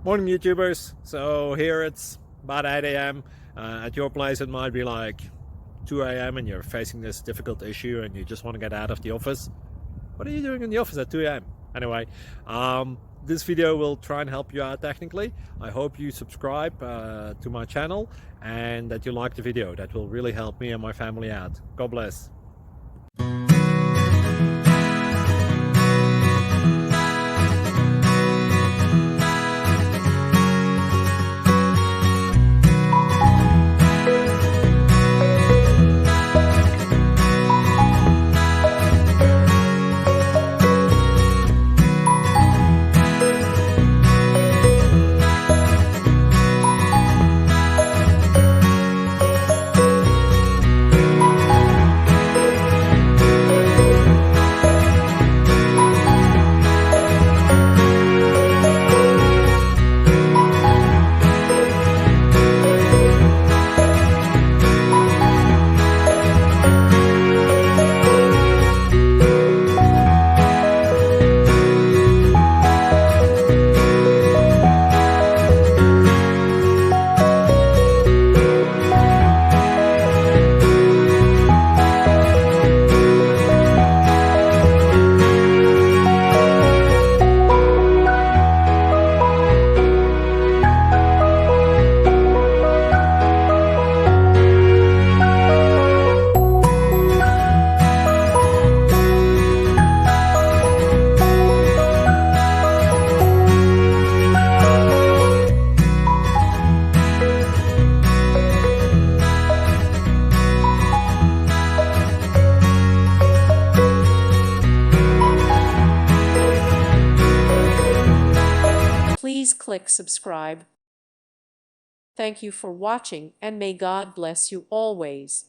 Morning YouTubers. So here it's about 8 a.m. At your place it might be like 2 a.m. and you're facing this difficult issue and you just want to get out of the office. What are you doing in the office at 2 a.m.? Anyway, this video will try and help you out technically. I hope you subscribe to my channel and that you like the video. That will really help me and my family out. God bless. Please click subscribe. Thank you for watching and may God bless you always.